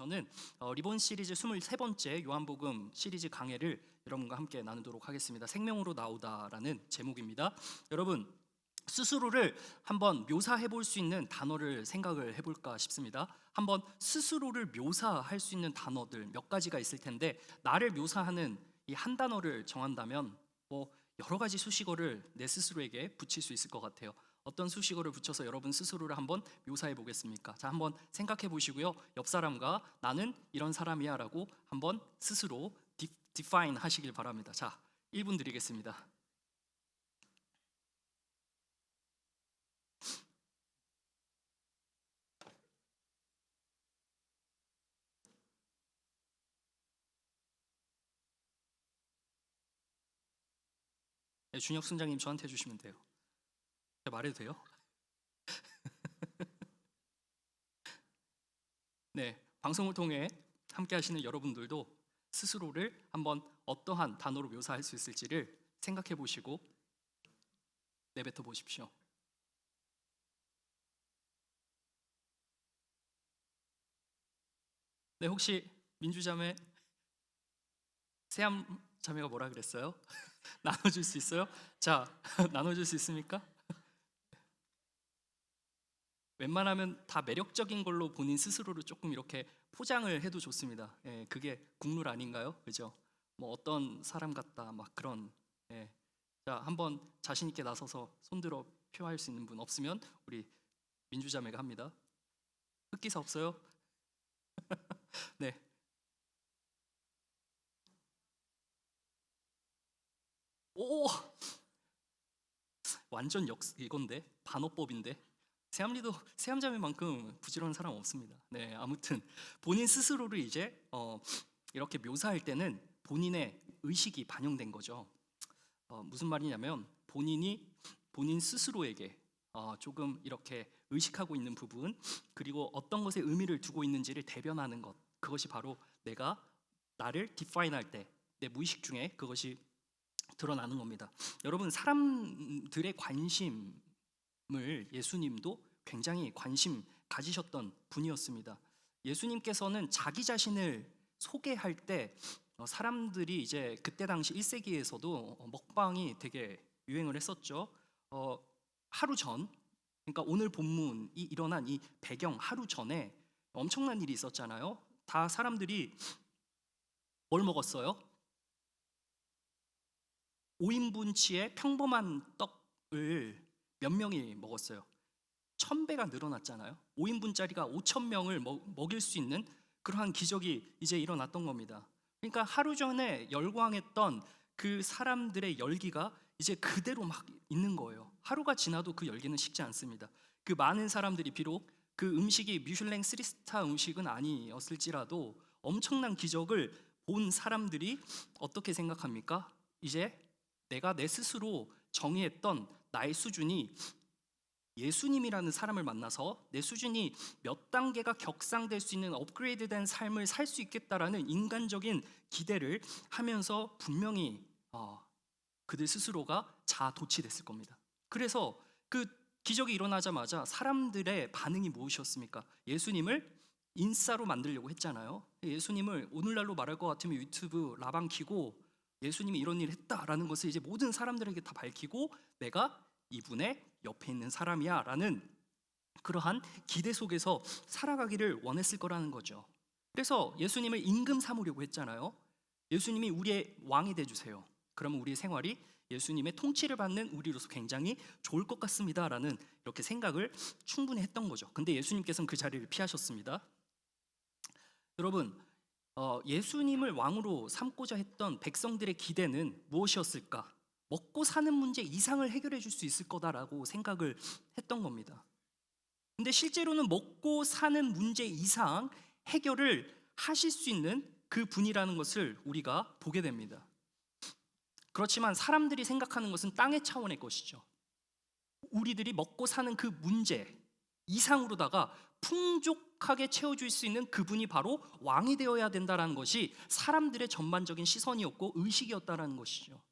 저는 리본 시리즈 23번째 요한복음 시리즈 강해를 여러분과 함께 나누도록 하겠습니다. 생명으로 나오다라는 제목입니다. 여러분, 스스로를 한번 묘사해 볼 수 있는 단어를 생각을 해볼까 싶습니다. 한번 스스로를 묘사할 수 있는 단어들 몇 가지가 있을 텐데, 나를 묘사하는 이 한 단어를 정한다면 여러 가지 수식어를 내 스스로에게 붙일 수 있을 것 같아요. 어떤 수식어를 붙여서 여러분 스스로를 한번 묘사해 보겠습니까? 자, 한번 생각해 보시고요. 옆 사람과 나는 이런 사람이야 라고 한번 스스로 디파인 하시길 바랍니다. 자, 1분 드리겠습니다. 네, 준혁 순장님 저한테 해주시면 돼요. 제가 말해도 돼요? 네, 방송을 통해 함께 하시는 여러분들도 스스로를 한번 어떠한 단어로 묘사할 수 있을지를 생각해 보시고 내뱉어 보십시오. 네, 혹시 민주자매 세암 자매가 뭐라 그랬어요? 나눠줄 수 있어요? 자, 나눠줄 수 있습니까? 웬만하면 다 매력적인 걸로 본인 스스로를 조금 이렇게 포장을 해도 좋습니다. 예, 그게 국룰 아닌가요? 그죠? 뭐 어떤 사람 같다 막 그런. 예. 자, 한번 자신 있게 나서서 손들어 표할 수 있는 분 없으면 우리 민주자매가 합니다. 흑기사 없어요? 네. 오, 완전 이건데 반어법인데. 세암자매만큼 부지런한 사람 없습니다. 네, 아무튼 본인 스스로를 이제 이렇게 묘사할 때는 본인의 의식이 반영된 거죠. 무슨 말이냐면 본인 스스로에게 조금 이렇게 의식하고 있는 부분, 그리고 어떤 것에 의미를 두고 있는지를 대변하는 것, 그것이 바로 내가 나를 디파인할 때 내 무의식 중에 그것이 드러나는 겁니다. 여러분, 사람들의 관심을 예수님도 굉장히 관심 가지셨던 분이었습니다. 예수님께서는 자기 자신을 소개할 때 사람들이 이제 그때 당시 1세기에서도 먹방이 되게 유행을 했었죠. 하루 전, 그러니까 오늘 본문이 일어난 이 배경 하루 전에 엄청난 일이 있었잖아요. 다 사람들이 뭘 먹었어요? 5인분치의 평범한 떡을 몇 명이 먹었어요? 1000배가 늘어났잖아요. 5인분짜리가 5000명을 먹일 수 있는 그러한 기적이 이제 일어났던 겁니다. 그러니까 하루 전에 열광했던 그 사람들의 열기가 이제 그대로 막 있는 거예요. 하루가 지나도 그 열기는 식지 않습니다. 그 많은 사람들이 비록 그 음식이 미슐랭 3스타 음식은 아니었을지라도 엄청난 기적을 본 사람들이 어떻게 생각합니까? 이제 내가 내 스스로 정의했던 나의 수준이 예수님이라는 사람을 만나서 내 수준이 몇 단계가 격상될 수 있는 업그레이드된 삶을 살 수 있겠다라는 인간적인 기대를 하면서 분명히 그들 스스로가 자아도취됐을 겁니다. 그래서 그 기적이 일어나자마자 사람들의 반응이 무엇이었습니까? 예수님을 인싸로 만들려고 했잖아요. 예수님을 오늘날로 말할 것 같으면 유튜브 라방 키고 예수님이 이런 일을 했다라는 것을 이제 모든 사람들에게 다 밝히고 내가 이분의 옆에 있는 사람이야 라는 그러한 기대 속에서 살아가기를 원했을 거라는 거죠. 그래서 예수님을 임금 삼으려고 했잖아요. 예수님이 우리의 왕이 돼주세요. 그러면 우리의 생활이 예수님의 통치를 받는 우리로서 굉장히 좋을 것 같습니다 라는 이렇게 생각을 충분히 했던 거죠. 근데 예수님께서는 그 자리를 피하셨습니다. 여러분, 예수님을 왕으로 삼고자 했던 백성들의 기대는 무엇이었을까? 먹고 사는 문제 이상을 해결해 줄 수 있을 거다라고 생각을 했던 겁니다. 근데 실제로는 먹고 사는 문제 이상 해결을 하실 수 있는 그 분이라는 것을 우리가 보게 됩니다. 그렇지만 사람들이 생각하는 것은 땅의 차원의 것이죠. 우리들이 먹고 사는 그 문제 이상으로다가 풍족하게 채워줄 수 있는 그분이 바로 왕이 되어야 된다는 것이 사람들의 전반적인 시선이었고 의식이었다는 것이죠.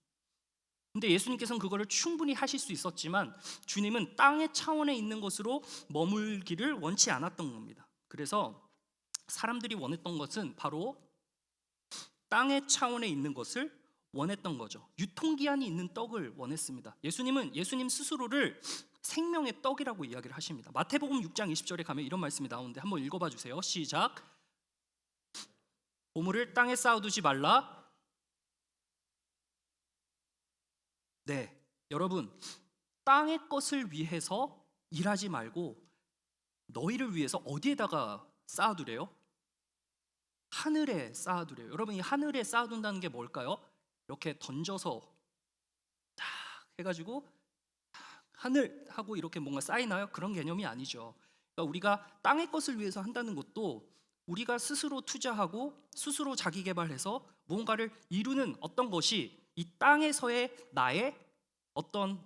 근데 예수님께서는 그거를 충분히 하실 수 있었지만 주님은 땅의 차원에 있는 것으로 머물기를 원치 않았던 겁니다. 그래서 사람들이 원했던 것은 바로 땅의 차원에 있는 것을 원했던 거죠. 유통기한이 있는 떡을 원했습니다. 예수님은 예수님 스스로를 생명의 떡이라고 이야기를 하십니다. 마태복음 6장 20절에 가면 이런 말씀이 나오는데 한번 읽어봐 주세요. 시작. 보물을 땅에 쌓아두지 말라. 네, 여러분, 땅의 것을 위해서 일하지 말고 너희를 위해서 어디에다가 쌓아두래요? 하늘에 쌓아두래요. 여러분, 이 하늘에 쌓아둔다는 게 뭘까요? 이렇게 던져서 딱 해가지고 하늘 하고 이렇게 뭔가 쌓이나요? 그런 개념이 아니죠. 그러니까 우리가 땅의 것을 위해서 한다는 것도 우리가 스스로 투자하고 스스로 자기 개발해서 무언가를 이루는 어떤 것이 이 땅에서의 나의 어떤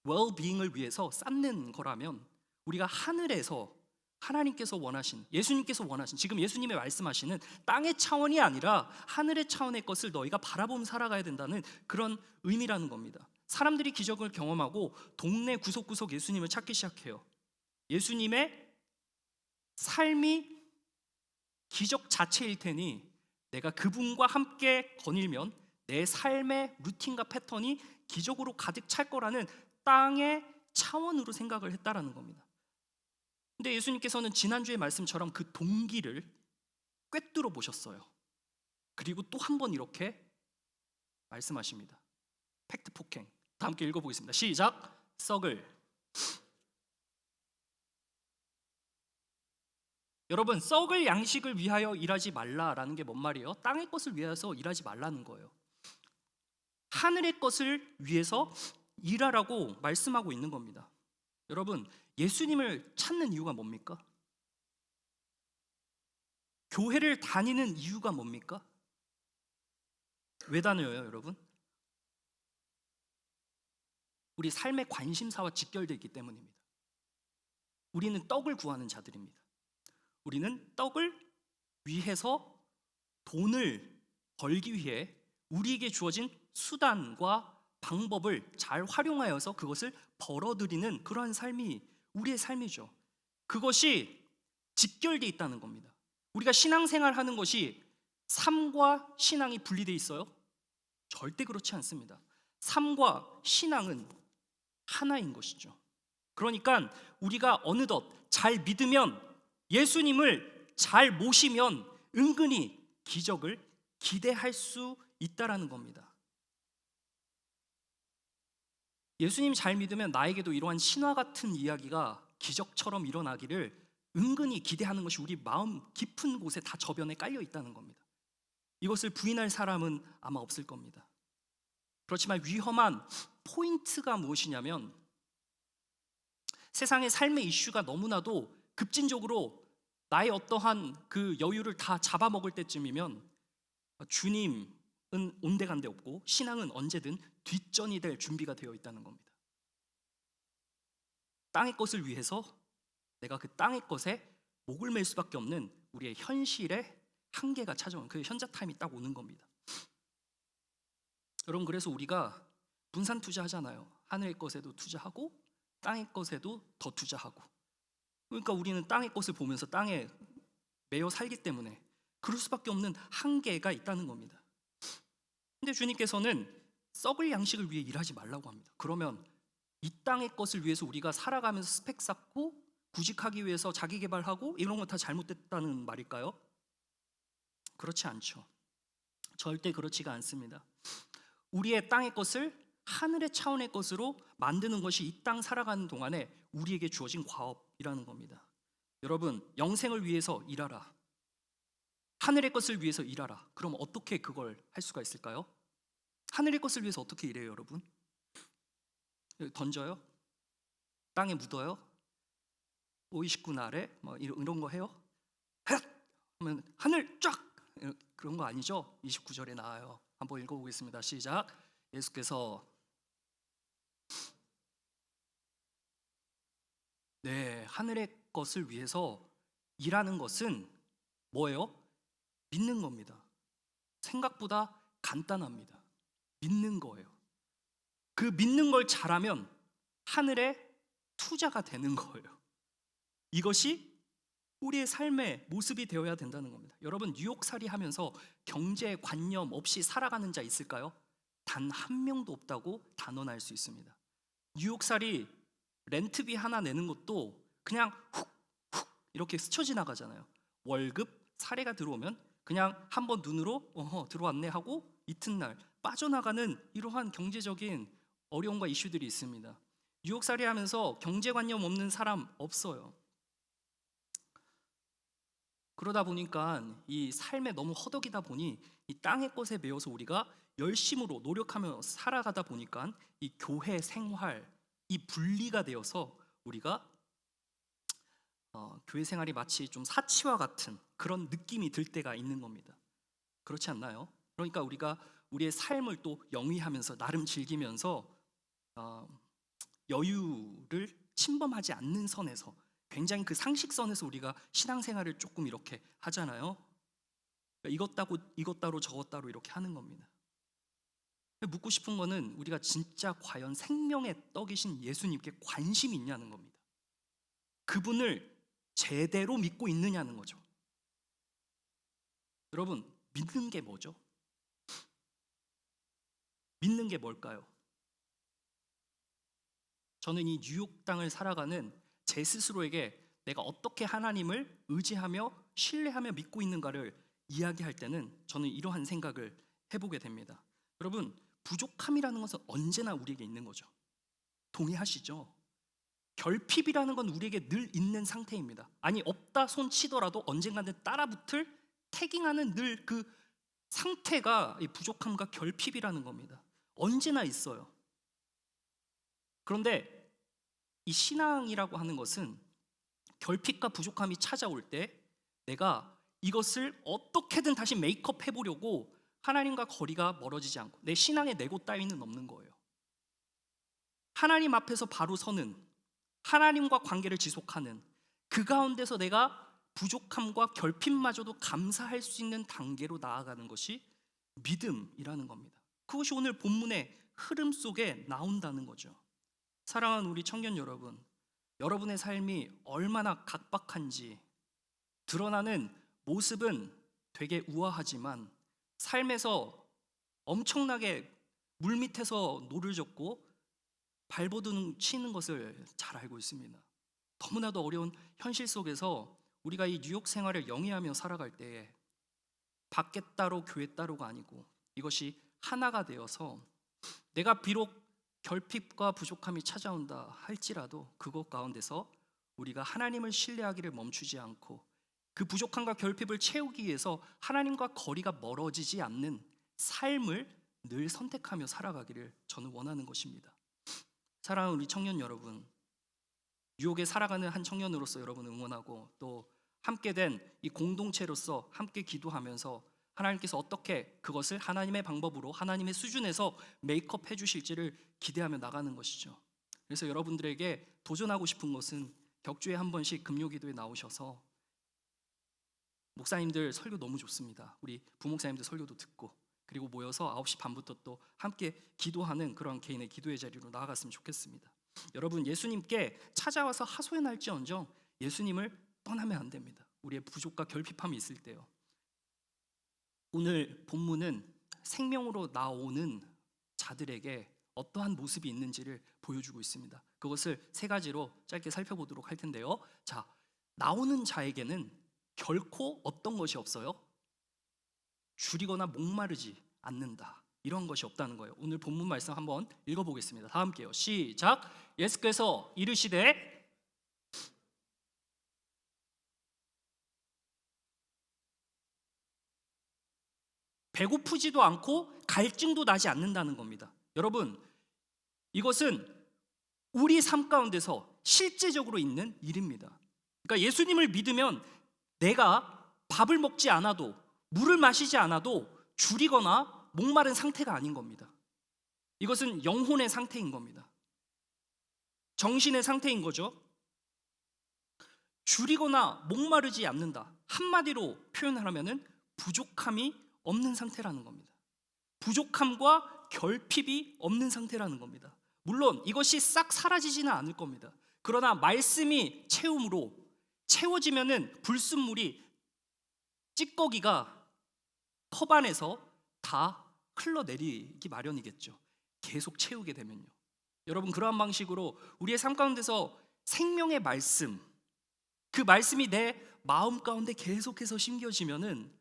well-being을 위해서 쌓는 거라면, 우리가 하늘에서 하나님께서 원하신, 예수님께서 원하신, 지금 예수님의 말씀하시는 땅의 차원이 아니라 하늘의 차원의 것을 너희가 바라보며 살아가야 된다는 그런 의미라는 겁니다. 사람들이 기적을 경험하고 동네 구석구석 예수님을 찾기 시작해요. 예수님의 삶이 기적 자체일 테니 내가 그분과 함께 거닐면 내 삶의 루틴과 패턴이 기적으로 가득 찰 거라는 땅의 차원으로 생각을 했다라는 겁니다. 근데 예수님께서는 지난주의 말씀처럼 그 동기를 꿰뚫어 보셨어요. 그리고 또 한 번 이렇게 말씀하십니다. 팩트 폭행. 다 함께 읽어보겠습니다. 시작. 썩을. 여러분, 썩을 양식을 위하여 일하지 말라라는 게 뭔 말이에요? 땅의 것을 위해서 일하지 말라는 거예요. 하늘의 것을 위해서 일하라고 말씀하고 있는 겁니다. 여러분, 예수님을 찾는 이유가 뭡니까? 교회를 다니는 이유가 뭡니까? 왜 다녀요, 여러분? 우리 삶의 관심사와 직결되어 있기 때문입니다. 우리는 떡을 구하는 자들입니다. 우리는 떡을 위해서 돈을 벌기 위해 우리에게 주어진 수단과 방법을 잘 활용하여서 그것을 벌어들이는 그러한 삶이 우리의 삶이죠. 그것이 직결되어 있다는 겁니다. 우리가 신앙생활 하는 것이 삶과 신앙이 분리되어 있어요? 절대 그렇지 않습니다. 삶과 신앙은 하나인 것이죠. 그러니까 우리가 어느덧 잘 믿으면, 예수님을 잘 모시면 은근히 기적을 기대할 수 있다라는 겁니다. 예수님 잘 믿으면 나에게도 이러한 신화 같은 이야기가 기적처럼 일어나기를 은근히 기대하는 것이 우리 마음 깊은 곳에 다 저변에 깔려 있다는 겁니다. 이것을 부인할 사람은 아마 없을 겁니다. 그렇지만 위험한 포인트가 무엇이냐면, 세상의 삶의 이슈가 너무나도 급진적으로 나의 어떠한 그 여유를 다 잡아먹을 때쯤이면 주님은 온데간데 없고 신앙은 언제든 뒷전이 될 준비가 되어 있다는 겁니다. 땅의 것을 위해서 내가 그 땅의 것에 목을 맬 수밖에 없는 우리의 현실의 한계가 찾아오는 그 현자 타임이 딱 오는 겁니다. 여러분, 그래서 우리가 분산 투자하잖아요. 하늘의 것에도 투자하고 땅의 것에도 더 투자하고. 그러니까 우리는 땅의 것을 보면서 땅에 매여 살기 때문에 그럴 수밖에 없는 한계가 있다는 겁니다. 근데 주님께서는 썩을 양식을 위해 일하지 말라고 합니다. 그러면 이 땅의 것을 위해서 우리가 살아가면서 스펙 쌓고 구직하기 위해서 자기 개발하고 이런 거 다 잘못됐다는 말일까요? 그렇지 않죠. 절대 그렇지가 않습니다. 우리의 땅의 것을 하늘의 차원의 것으로 만드는 것이 이 땅 살아가는 동안에 우리에게 주어진 과업이라는 겁니다. 여러분, 영생을 위해서 일하라, 하늘의 것을 위해서 일하라. 그럼 어떻게 그걸 할 수가 있을까요? 하늘의 것을 위해서 어떻게 일해요, 여러분? 던져요? 땅에 묻어요? 오이시쿠 나래? 뭐 이런 거 해요? 헷! 하면 하늘 쫙! 그런 거 아니죠? 29절에 나와요. 한번 읽어보겠습니다. 시작. 예수께서 하늘의 것을 위해서 일하는 것은 뭐예요? 믿는 겁니다. 생각보다 간단합니다. 믿는 거예요. 그 믿는 걸 잘하면 하늘에 투자가 되는 거예요. 이것이 우리의 삶의 모습이 되어야 된다는 겁니다. 여러분, 뉴욕살이 하면서 경제관념 없이 살아가는 자 있을까요? 단 한 명도 없다고 단언할 수 있습니다. 뉴욕살이 렌트비 하나 내는 것도 그냥 훅훅 이렇게 스쳐 지나가잖아요. 월급 사례가 들어오면 그냥 한번 눈으로 들어왔네 하고 이튿날 빠져나가는 이러한 경제적인 어려움과 이슈들이 있습니다. 뉴욕살이 하면서 경제관념 없는 사람 없어요. 그러다 보니까 이 삶에 너무 허덕이다 보니 이 땅의 것에 매여서 우리가 열심으로 노력하며 살아가다 보니까 이 교회 생활, 이 분리가 되어서 우리가 교회 생활이 마치 좀 사치와 같은 그런 느낌이 들 때가 있는 겁니다. 그렇지 않나요? 그러니까 우리가 우리의 삶을 또 영위하면서 나름 즐기면서 여유를 침범하지 않는 선에서 굉장히 그 상식선에서 우리가 신앙생활을 조금 이렇게 하잖아요. 이것 따로 저것 따로 이렇게 하는 겁니다. 묻고 싶은 거는 우리가 진짜 과연 생명의 떡이신 예수님께 관심이 있냐는 겁니다. 그분을 제대로 믿고 있느냐는 거죠. 여러분, 믿는 게 뭐죠? 믿는 게 뭘까요? 저는 이 뉴욕 땅을 살아가는 제 스스로에게 내가 어떻게 하나님을 의지하며 신뢰하며 믿고 있는가를 이야기할 때는 저는 이러한 생각을 해보게 됩니다. 여러분, 부족함이라는 것은 언제나 우리에게 있는 거죠. 동의하시죠? 결핍이라는 건 우리에게 늘 있는 상태입니다. 아니, 없다 손 치더라도 언젠가는 따라붙을 태깅하는 늘 그 상태가 이 부족함과 결핍이라는 겁니다. 언제나 있어요. 그런데 이 신앙이라고 하는 것은 결핍과 부족함이 찾아올 때 내가 이것을 어떻게든 다시 메이크업 해보려고 하나님과 거리가 멀어지지 않고 내 신앙의 내고 따위는 없는 거예요. 하나님 앞에서 바로 서는, 하나님과 관계를 지속하는, 그 가운데서 내가 부족함과 결핍마저도 감사할 수 있는 단계로 나아가는 것이 믿음이라는 겁니다. 그것이 오늘 본문의 흐름 속에 나온다는 거죠. 사랑하는 우리 청년 여러분, 여러분의 삶이 얼마나 각박한지 드러나는 모습은 되게 우아하지만 삶에서 엄청나게 물밑에서 노를 젓고 발버둥 치는 것을 잘 알고 있습니다. 너무나도 어려운 현실 속에서 우리가 이 뉴욕 생활을 영위하며 살아갈 때에 밖에 따로 교회 따로가 아니고 이것이 하나가 되어서 내가 비록 결핍과 부족함이 찾아온다 할지라도 그것 가운데서 우리가 하나님을 신뢰하기를 멈추지 않고 그 부족함과 결핍을 채우기 위해서 하나님과 거리가 멀어지지 않는 삶을 늘 선택하며 살아가기를 저는 원하는 것입니다. 사랑하는 우리 청년 여러분, 뉴욕에 살아가는 한 청년으로서 여러분을 응원하고 또 함께 된 이 공동체로서 함께 기도하면서 하나님께서 어떻게 그것을 하나님의 방법으로 하나님의 수준에서 메이크업 해주실지를 기대하며 나가는 것이죠. 그래서 여러분들에게 도전하고 싶은 것은 격주에 한 번씩 금요기도에 나오셔서 목사님들 설교 너무 좋습니다. 우리 부목사님들 설교도 듣고 그리고 모여서 9시 반부터 또 함께 기도하는 그런 개인의 기도의 자리로 나아갔으면 좋겠습니다. 여러분, 예수님께 찾아와서 하소연할지언정 예수님을 떠나면 안 됩니다. 우리의 부족과 결핍함이 있을 때요. 오늘 본문은 생명으로 나오는 자들에게 어떠한 모습이 있는지를 보여주고 있습니다. 그것을 세 가지로 짧게 살펴보도록 할 텐데요. 자, 나오는 자에게는 결코 어떤 것이 없어요? 줄이거나 목마르지 않는다. 이런 것이 없다는 거예요. 오늘 본문 말씀 한번 읽어보겠습니다. 다 함께요. 시작. 예수께서 이르시되 배고프지도 않고 갈증도 나지 않는다는 겁니다. 여러분, 이것은 우리 삶 가운데서 실제적으로 있는 일입니다. 그러니까 예수님을 믿으면 내가 밥을 먹지 않아도 물을 마시지 않아도 줄이거나 목마른 상태가 아닌 겁니다. 이것은 영혼의 상태인 겁니다. 정신의 상태인 거죠. 줄이거나 목마르지 않는다. 한마디로 표현하려면 부족함이 없는 상태라는 겁니다. 부족함과 결핍이 없는 상태라는 겁니다. 물론 이것이 싹 사라지지는 않을 겁니다. 그러나 말씀이 채움으로 채워지면은 불순물이 찌꺼기가 컵 안에서 다 흘러내리기 마련이겠죠. 계속 채우게 되면요. 여러분, 그러한 방식으로 우리의 삶 가운데서 생명의 말씀, 그 말씀이 내 마음 가운데 계속해서 심겨지면은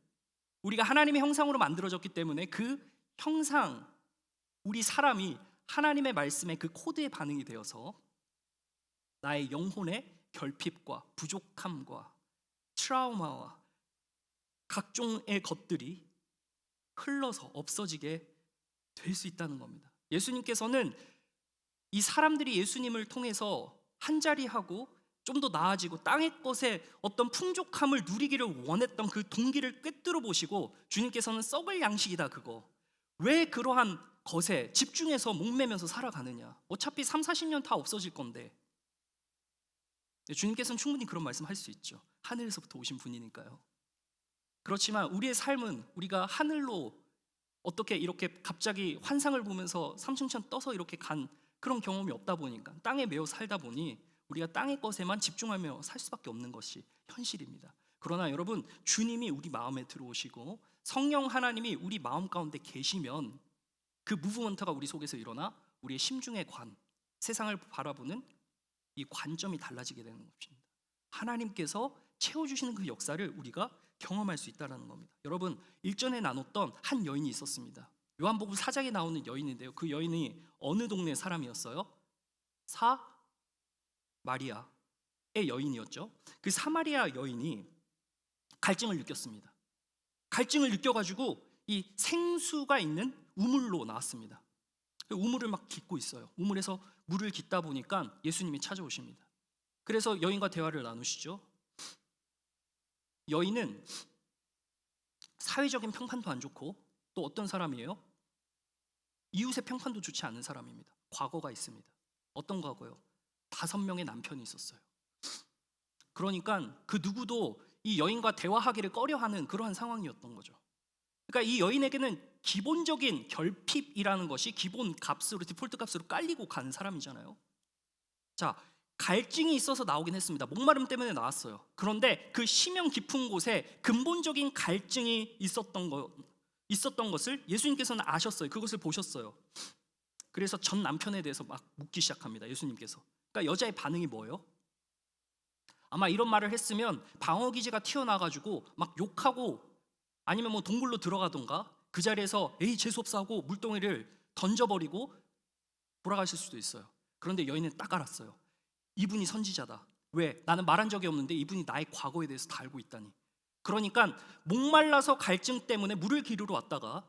우리가 하나님의 형상으로 만들어졌기 때문에 그 형상, 우리 사람이 하나님의 말씀에 그 코드에 반응이 되어서 나의 영혼의 결핍과 부족함과 트라우마와 각종의 것들이 흘러서 없어지게 될 수 있다는 겁니다. 예수님께서는 이 사람들이 예수님을 통해서 한자리하고 좀 더 나아지고 땅의 것에 어떤 풍족함을 누리기를 원했던 그 동기를 꿰뚫어 보시고 주님께서는 썩을 양식이다, 그거 왜 그러한 것에 집중해서 목매면서 살아가느냐, 어차피 3, 40년 다 없어질 건데. 주님께서는 충분히 그런 말씀할 수 있죠. 하늘에서부터 오신 분이니까요. 그렇지만 우리의 삶은 우리가 하늘로 어떻게 이렇게 갑자기 환상을 보면서 삼층천 떠서 이렇게 간 그런 경험이 없다 보니까, 땅에 매여 살다 보니 우리가 땅의 것에만 집중하며 살 수밖에 없는 것이 현실입니다. 그러나 여러분, 주님이 우리 마음에 들어오시고 성령 하나님이 우리 마음 가운데 계시면 그 무브먼트가 우리 속에서 일어나 우리의 심중의 관, 세상을 바라보는 이 관점이 달라지게 되는 것입니다. 하나님께서 채워주시는 그 역사를 우리가 경험할 수 있다는 겁니다. 여러분, 일전에 나눴던 한 여인이 있었습니다. 요한복음 4장에 나오는 여인인데요, 그 여인이 어느 동네 사람이었어요? 사마리아의 여인이었죠. 그 사마리아 여인이 갈증을 느꼈습니다. 갈증을 느껴가지고 이 생수가 있는 우물로 나왔습니다. 그 우물을 막 깃고 있어요. 우물에서 물을 깃다 보니까 예수님이 찾아오십니다. 그래서 여인과 대화를 나누시죠. 여인은 사회적인 평판도 안 좋고 또 어떤 사람이에요? 이웃의 평판도 좋지 않은 사람입니다. 과거가 있습니다. 어떤 과거요? 5명의 남편이 있었어요. 그러니까 그 누구도 이 여인과 대화하기를 꺼려하는 그러한 상황이었던 거죠. 그러니까 이 여인에게는 기본적인 결핍이라는 것이 기본 값으로, 디폴트 값으로 깔리고 가는 사람이잖아요. 자, 갈증이 있어서 나오긴 했습니다. 목마름 때문에 나왔어요. 그런데 그 심형 깊은 곳에 근본적인 갈증이 있었던 것을 예수님께서는 아셨어요. 그것을 보셨어요. 그래서 전 남편에 대해서 막 묻기 시작합니다. 예수님께서. 그러니까 여자의 반응이 뭐예요? 아마 이런 말을 했으면 방어 기제가 튀어나와가지고 막 욕하고 아니면 뭐 동굴로 들어가던가 그 자리에서 에이 재수없어 하고 물동이를 던져버리고 돌아가실 수도 있어요. 그런데 여인은 딱 알았어요. 이분이 선지자다. 왜? 나는 말한 적이 없는데 이분이 나의 과거에 대해서 다 알고 있다니. 그러니까 목말라서 갈증 때문에 물을 기르러 왔다가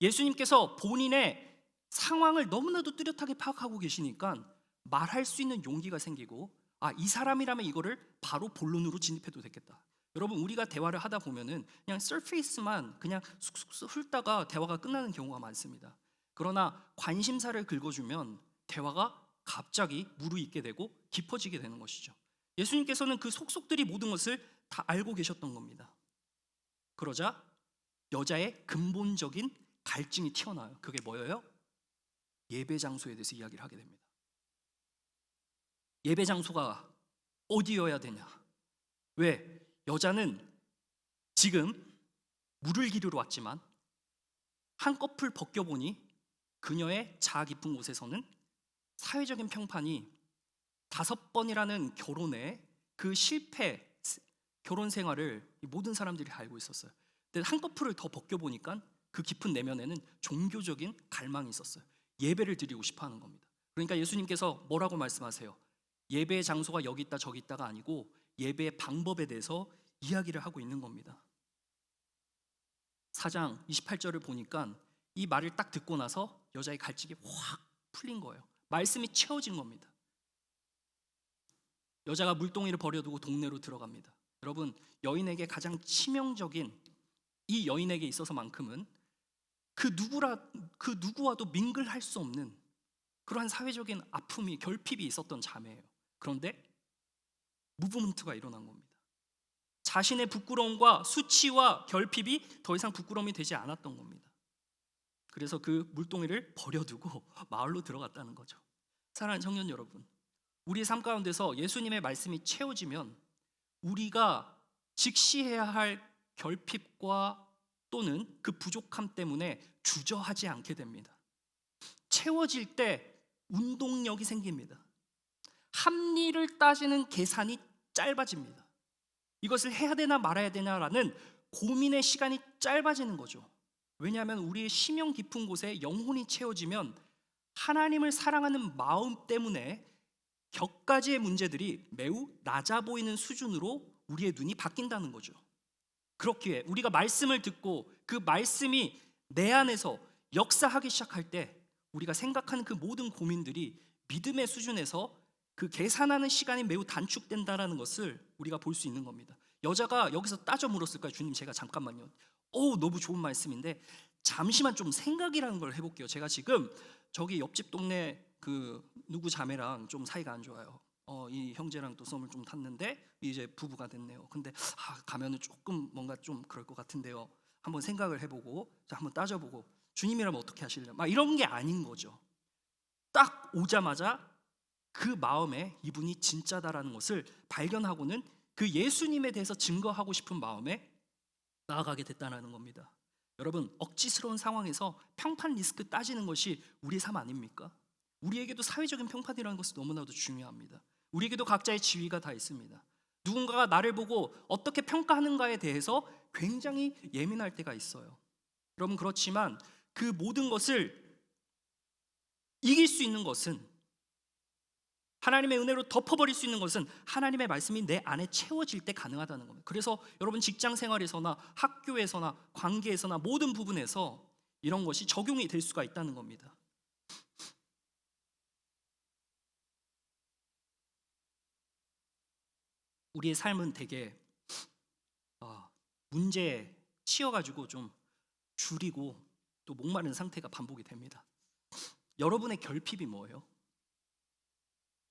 예수님께서 본인의 상황을 너무나도 뚜렷하게 파악하고 계시니까 말할 수 있는 용기가 생기고, 아, 이 사람이라면 이거를 바로 본론으로 진입해도 되겠다. 여러분, 우리가 대화를 하다 보면은 그냥 서페이스만 그냥 쑥쑥 훑다가 대화가 끝나는 경우가 많습니다. 그러나 관심사를 긁어주면 대화가 갑자기 무르익게 되고 깊어지게 되는 것이죠. 예수님께서는 그 속속들이 모든 것을 다 알고 계셨던 겁니다. 그러자 여자의 근본적인 갈증이 튀어나와요. 그게 뭐예요? 예배 장소에 대해서 이야기를 하게 됩니다. 예배 장소가 어디여야 되냐? 왜? 여자는 지금 물을 기르러 왔지만 한꺼풀 벗겨보니 그녀의 자아 깊은 곳에서는 사회적인 평판이 5번이라는 결혼의 그 실패 결혼 생활을 모든 사람들이 알고 있었어요. 근데 한꺼풀을 더 벗겨보니까 그 깊은 내면에는 종교적인 갈망이 있었어요. 예배를 드리고 싶어 하는 겁니다. 그러니까 예수님께서 뭐라고 말씀하세요? 예배의 장소가 여기 있다 저기 있다가 아니고 예배의 방법에 대해서 이야기를 하고 있는 겁니다. 4장 28절을 보니까 이 말을 딱 듣고 나서 여자의 갈증이 확 풀린 거예요. 말씀이 채워진 겁니다. 여자가 물동이를 버려두고 동네로 들어갑니다. 여러분, 여인에게 가장 치명적인, 이 여인에게 있어서만큼은 그 누구와도 밍글할 수 없는 그러한 사회적인 아픔이, 결핍이 있었던 자매예요. 그런데 무브먼트가 일어난 겁니다. 자신의 부끄러움과 수치와 결핍이 더 이상 부끄러움이 되지 않았던 겁니다. 그래서 그 물동이를 버려두고 마을로 들어갔다는 거죠. 사랑하는 청년 여러분, 우리의 삶 가운데서 예수님의 말씀이 채워지면 우리가 직시해야 할 결핍과 또는 그 부족함 때문에 주저하지 않게 됩니다. 채워질 때 운동력이 생깁니다. 합리를 따지는 계산이 짧아집니다. 이것을 해야 되나 말아야 되냐라는 고민의 시간이 짧아지는 거죠. 왜냐하면 우리의 심령 깊은 곳에 영혼이 채워지면 하나님을 사랑하는 마음 때문에 격가지의 문제들이 매우 낮아 보이는 수준으로 우리의 눈이 바뀐다는 거죠. 그렇기에 우리가 말씀을 듣고 그 말씀이 내 안에서 역사하기 시작할 때 우리가 생각하는 그 모든 고민들이 믿음의 수준에서 그 계산하는 시간이 매우 단축된다는 것을 우리가 볼 수 있는 겁니다. 여자가 여기서 따져 물었을 거예요. 주님, 제가 잠깐만요. 너무 좋은 말씀인데 잠시만 좀 생각이라는 걸 해볼게요. 제가 지금 저기 옆집 동네 그 누구 자매랑 좀 사이가 안 좋아요. 이 형제랑 또 썸을 좀 탔는데 이제 부부가 됐네요. 근데 가면은 조금 뭔가 좀 그럴 것 같은데요. 한번 생각을 해보고 한번 따져보고 주님이라면 어떻게 하실래요? 막 이런 게 아닌 거죠. 딱 오자마자 그 마음에 이분이 진짜다라는 것을 발견하고는 그 예수님에 대해서 증거하고 싶은 마음에 나아가게 됐다는 겁니다. 여러분, 억지스러운 상황에서 평판 리스크 따지는 것이 우리의 삶 아닙니까? 우리에게도 사회적인 평판이라는 것은 너무나도 중요합니다. 우리에게도 각자의 지위가 다 있습니다. 누군가가 나를 보고 어떻게 평가하는가에 대해서 굉장히 예민할 때가 있어요. 여러분, 그렇지만 그 모든 것을 이길 수 있는 것은, 하나님의 은혜로 덮어버릴 수 있는 것은 하나님의 말씀이 내 안에 채워질 때 가능하다는 겁니다. 그래서 여러분, 직장 생활에서나 학교에서나 관계에서나 모든 부분에서 이런 것이 적용이 될 수가 있다는 겁니다. 우리의 삶은 되게 문제에 치여가지고 좀 줄이고 또 목마른 상태가 반복이 됩니다. 여러분의 결핍이 뭐예요?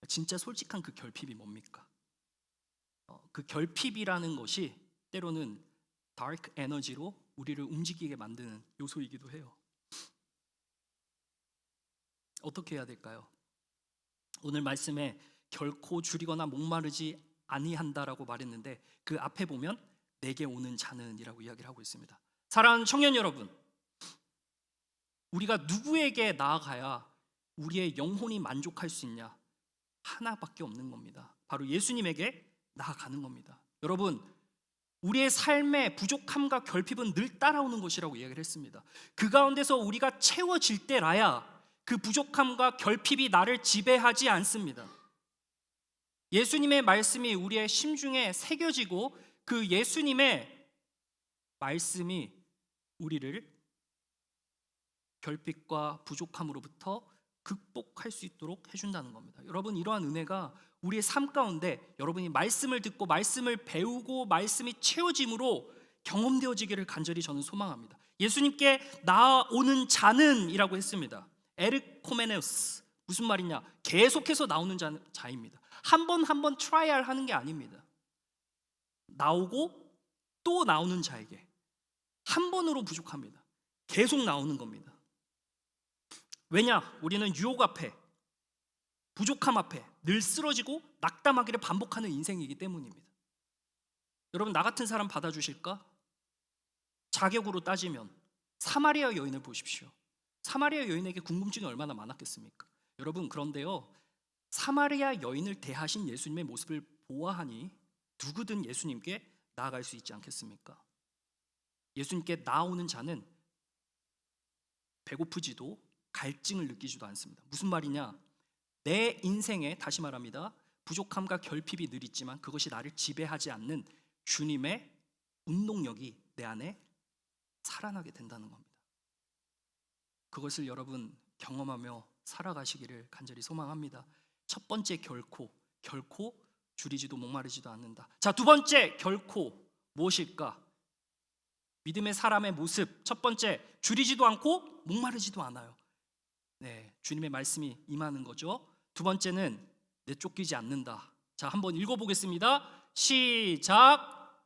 진짜 솔직한 그 결핍이 뭡니까? 그 결핍이라는 것이 때로는 다크 에너지로 우리를 움직이게 만드는 요소이기도 해요. 어떻게 해야 될까요? 오늘 말씀에 결코 줄이거나 목마르지 아니한다라고 말했는데 그 앞에 보면 내게 오는 자는 이라고 이야기를 하고 있습니다. 사랑하는 청년 여러분, 우리가 누구에게 나아가야 우리의 영혼이 만족할 수 있냐? 하나밖에 없는 겁니다. 바로 예수님에게 나아가는 겁니다. 여러분, 우리의 삶의 부족함과 결핍은 늘 따라오는 것이라고 이야기를 했습니다. 그 가운데서 우리가 채워질 때라야 그 부족함과 결핍이 나를 지배하지 않습니다. 예수님의 말씀이 우리의 심중에 새겨지고 그 예수님의 말씀이 우리를 결핍과 부족함으로부터 극복할 수 있도록 해준다는 겁니다. 여러분, 이러한 은혜가 우리의 삶 가운데 여러분이 말씀을 듣고 말씀을 배우고 말씀이 채워짐으로 경험되어지기를 간절히 저는 소망합니다. 예수님께 나오는 자는 이라고 했습니다. 에르코메네우스, 무슨 말이냐? 계속해서 나오는 자입니다. 한 번 트라이얼 하는 게 아닙니다. 나오고 또 나오는 자에게 한 번으로 부족합니다. 계속 나오는 겁니다. 왜냐? 우리는 유혹 앞에, 부족함 앞에 늘 쓰러지고 낙담하기를 반복하는 인생이기 때문입니다. 여러분, 나 같은 사람 받아주실까? 자격으로 따지면 사마리아 여인을 보십시오. 사마리아 여인에게 궁금증이 얼마나 많았겠습니까? 여러분, 그런데요, 사마리아 여인을 대하신 예수님의 모습을 보아하니 누구든 예수님께 나아갈 수 있지 않겠습니까? 예수님께 나오는 자는 배고프지도 갈증을 느끼지도 않습니다. 무슨 말이냐? 내 인생에, 다시 말합니다, 부족함과 결핍이 늘 있지만 그것이 나를 지배하지 않는 주님의 운동력이 내 안에 살아나게 된다는 겁니다. 그것을 여러분 경험하며 살아가시기를 간절히 소망합니다. 첫 번째, 결코 줄이지도 목마르지도 않는다. 자, 두 번째, 결코 무엇일까? 믿음의 사람의 모습. 첫 번째, 줄이지도 않고 목마르지도 않아요. 네, 주님의 말씀이 임하는 거죠. 두 번째는 내쫓기지 않는다. 자, 한번 읽어보겠습니다. 시작.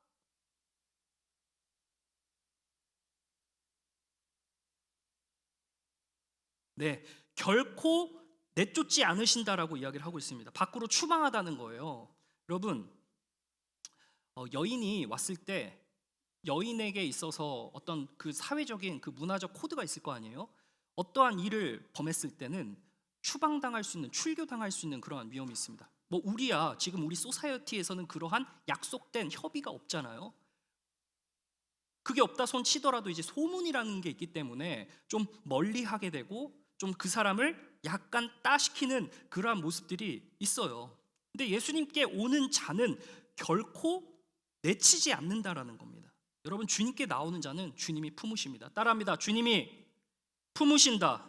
네, 결코 내쫓지 않으신다라고 이야기를 하고 있습니다. 밖으로 추방하다는 거예요. 여러분, 여인이 왔을 때 여인에게 있어서 어떤 그 사회적인 그 문화적 코드가 있을 거 아니에요. 어떠한 일을 범했을 때는 추방당할 수 있는, 출교당할 수 있는 그러한 위험이 있습니다. 뭐 우리야 지금 우리 소사이어티에서는 그러한 약속된 협의가 없잖아요. 그게 없다 손 치더라도 이제 소문이라는 게 있기 때문에 좀 멀리하게 되고 좀 그 사람을 약간 따시키는 그러한 모습들이 있어요. 근데 예수님께 오는 자는 결코 내치지 않는다라는 겁니다. 여러분, 주님께 나오는 자는 주님이 품으십니다. 따라합니다. 주님이 품으신다.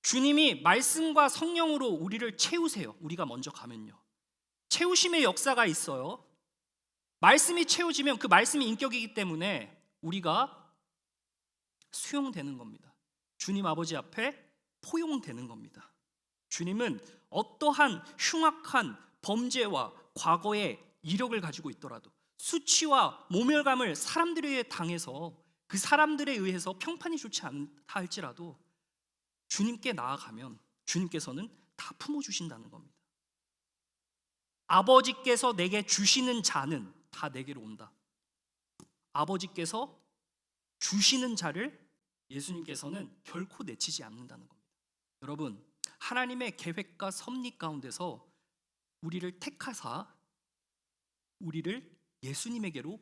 주님이 말씀과 성령으로 우리를 채우세요. 우리가 먼저 가면요. 채우심의 역사가 있어요. 말씀이 채워지면 그 말씀이 인격이기 때문에 우리가 수용되는 겁니다. 주님 아버지 앞에 포용되는 겁니다. 주님은 어떠한 흉악한 범죄와 과거의 이력을 가지고 있더라도 수치와 모멸감을 사람들에 의해 당해서 그 사람들에 의해서 평판이 좋지 않다 할지라도 주님께 나아가면 주님께서는 다 품어주신다는 겁니다. 아버지께서 내게 주시는 자는 다 내게로 온다. 아버지께서 주시는 자를 예수님께서는 결코 내치지 않는다는 겁니다. 여러분, 하나님의 계획과 섭리 가운데서 우리를 택하사 우리를 예수님에게로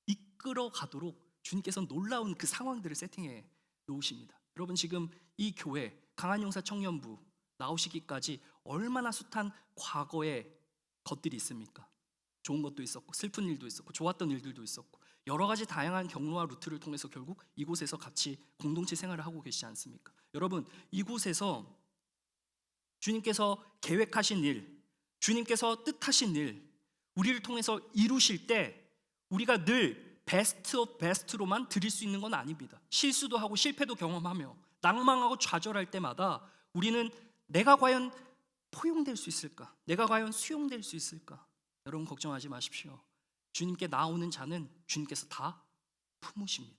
이끌어 가도록 주님께서 놀라운 그 상황들을 세팅해 놓으십니다. 여러분, 지금 이 교회 강한용사 청년부 나오시기까지 얼마나 숱한 과거의 것들이 있습니까? 좋은 것도 있었고 슬픈 일도 있었고 좋았던 일들도 있었고 여러 가지 다양한 경로와 루트를 통해서 결국 이곳에서 같이 공동체 생활을 하고 계시지 않습니까? 여러분, 이곳에서 주님께서 계획하신 일, 주님께서 뜻하신 일, 우리를 통해서 이루실 때 우리가 늘 베스트 오브 베스트로만 드릴 수 있는 건 아닙니다. 실수도 하고 실패도 경험하며 낭망하고 좌절할 때마다 우리는 내가 과연 포용될 수 있을까? 내가 과연 수용될 수 있을까? 여러분, 걱정하지 마십시오. 주님께 나오는 자는 주님께서 다 품으십니다.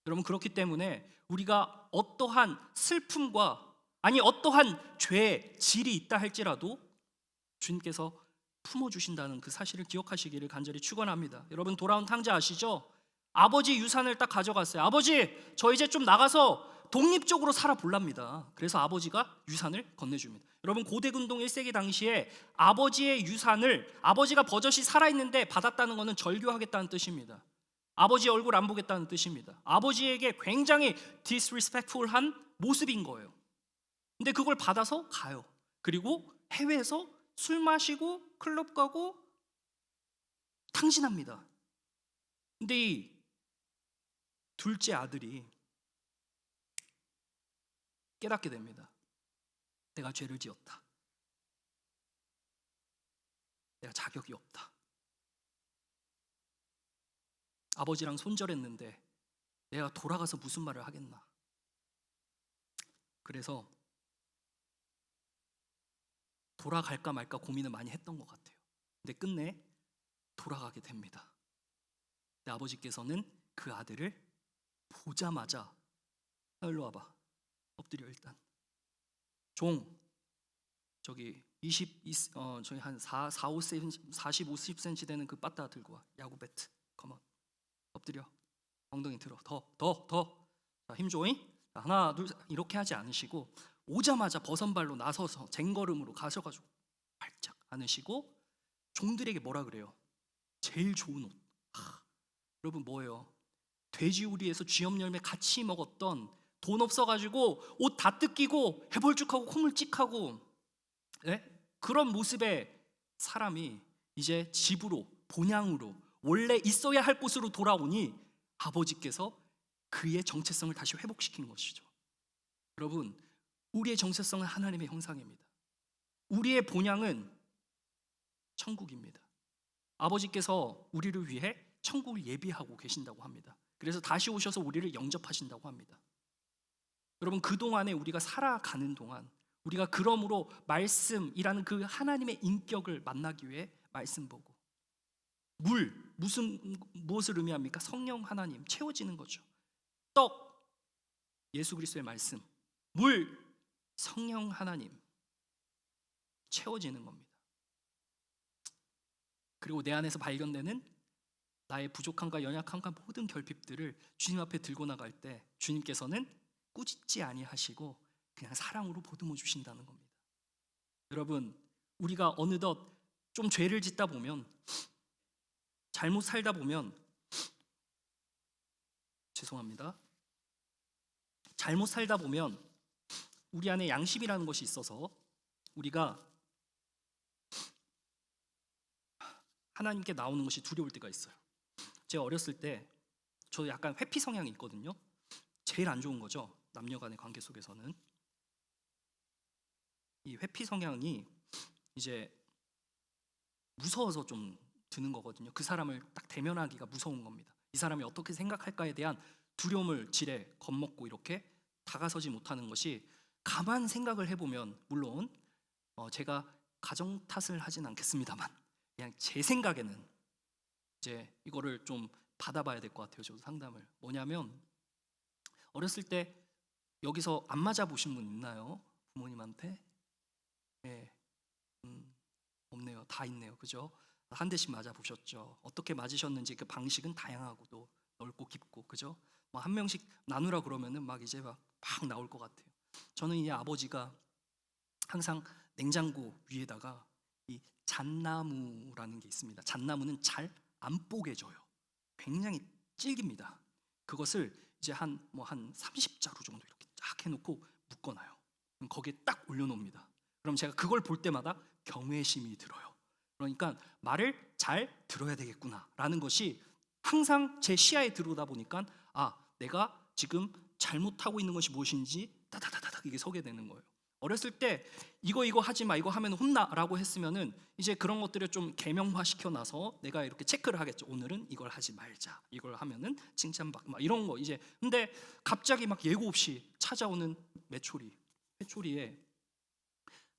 여러분, 그렇기 때문에 우리가 어떠한 슬픔과 어떠한 죄의 질이 있다 할지라도 주님께서 품어주신다는 그 사실을 기억하시기를 간절히 축원합니다. 여러분, 돌아온 탕자 아시죠? 아버지 유산을 딱 가져갔어요. 아버지, 저 이제 좀 나가서 독립적으로 살아볼랍니다. 그래서 아버지가 유산을 건네줍니다. 여러분, 고대근동 1세기 당시에 아버지의 유산을 아버지가 버젓이 살아있는데 받았다는 것은 절교하겠다는 뜻입니다. 아버지 얼굴 안 보겠다는 뜻입니다. 아버지에게 굉장히 disrespectful한 모습인 거예요. 근데 그걸 받아서 가요. 그리고 해외에서 술 마시고 클럽 가고 탕진합니다. 근데 이 둘째 아들이 깨닫게 됩니다. 내가 죄를 지었다. 내가 자격이 없다. 아버지랑 손절했는데 내가 돌아가서 무슨 말을 하겠나. 그래서 돌아갈까 말까 고민을 많이 했던 것 같아요. 근데 끝내 돌아가게 됩니다. 근데 아버지께서는 그 아들을 보자마자 일로 와봐. 엎드려. 일단 저기 저기 한 45cm 50cm 되는 그 빠따 들고 와. 야구 배트. 컴온. 엎드려. 엉덩이 들어. 더. 자, 힘 줘잉. 하나 둘 이렇게 하지 않으시고 오자마자 버선발로 나서서 쟁걸음으로 가셔가지고 발짝 안으시고 종들에게 뭐라 그래요? 제일 좋은 옷. 여러분, 뭐예요? 돼지우리에서 쥐염 열매 같이 먹었던, 돈 없어가지고 옷 다 뜯기고 해벌쭉하고 콧물찍하고 그런 모습의 사람이 이제 집으로, 본향으로, 원래 있어야 할 곳으로 돌아오니 아버지께서 그의 정체성을 다시 회복시킨 것이죠. 여러분, 우리의 정체성은 하나님의 형상입니다. 우리의 본향은 천국입니다. 아버지께서 우리를 위해 천국을 예비하고 계신다고 합니다. 그래서 다시 오셔서 우리를 영접하신다고 합니다. 여러분, 그동안에 우리가 살아가는 동안 우리가 그러므로 말씀이라는 그 하나님의 인격을 만나기 위해 말씀 보고, 무엇을 의미합니까? 성령 하나님 채워지는 거죠. 떡, 예수 그리스도의 말씀, 물, 성령 하나님 채워지는 겁니다. 그리고 내 안에서 발견되는 나의 부족함과 연약함과 모든 결핍들을 주님 앞에 들고 나갈 때 주님께서는 꾸짖지 아니하시고 그냥 사랑으로 보듬어 주신다는 겁니다. 여러분, 우리가 어느덧 좀 죄를 짓다 보면, 잘못 살다 보면, 죄송합니다. 잘못 살다 보면 우리 안에 양심이라는 것이 있어서 우리가 하나님께 나오는 것이 두려울 때가 있어요. 제가 어렸을 때 저 약간 회피 성향이 있거든요. 제일 안 좋은 거죠. 남녀 간의 관계 속에서는. 이 회피 성향이 이제 무서워서 좀 드는 거거든요. 그 사람을 딱 대면하기가 무서운 겁니다. 이 사람이 어떻게 생각할까에 대한 두려움을 지레 겁먹고 이렇게 다가서지 못하는 것이, 가만 생각을 해보면, 물론 제가 가정 탓을 하진 않겠습니다만 그냥 제 생각에는 이제 이거를 좀 받아봐야 될 것 같아요. 저도 상담을. 뭐냐면, 어렸을 때 여기서 안 맞아 보신 분 있나요? 부모님한테? 네, 없네요. 다 있네요. 그죠? 한 대씩 맞아 보셨죠? 어떻게 맞으셨는지 그 방식은 다양하고 또 넓고 깊고, 그죠? 뭐 한 명씩 나누라 그러면은 막 이제 막 나올 것 같아요. 저는 이제 아버지가 항상 냉장고 위에다가 이 잣나무라는 게 있습니다. 잣나무는 잘 안 뽀개져요. 굉장히 질깁니다. 그것을 이제 한 30자루 정도 이렇게 쫙 해놓고 묶어놔요. 그럼 거기에 딱 올려놓습니다. 그럼 제가 그걸 볼 때마다 경외심이 들어요. 그러니까 말을 잘 들어야 되겠구나라는 것이 항상 제 시야에 들어오다 보니까, 내가 지금 잘못하고 있는 것이 무엇인지 따다다다닥 이게 서게 되는 거예요. 어렸을 때 이거 하지 마, 이거 하면 혼나라고 했으면은 이제 그런 것들을 좀 계명화 시켜놔서 내가 이렇게 체크를 하겠죠. 오늘은 이걸 하지 말자. 이걸 하면은 칭찬받고 막 이런 거 이제. 근데 갑자기 막 예고 없이 찾아오는 회초리에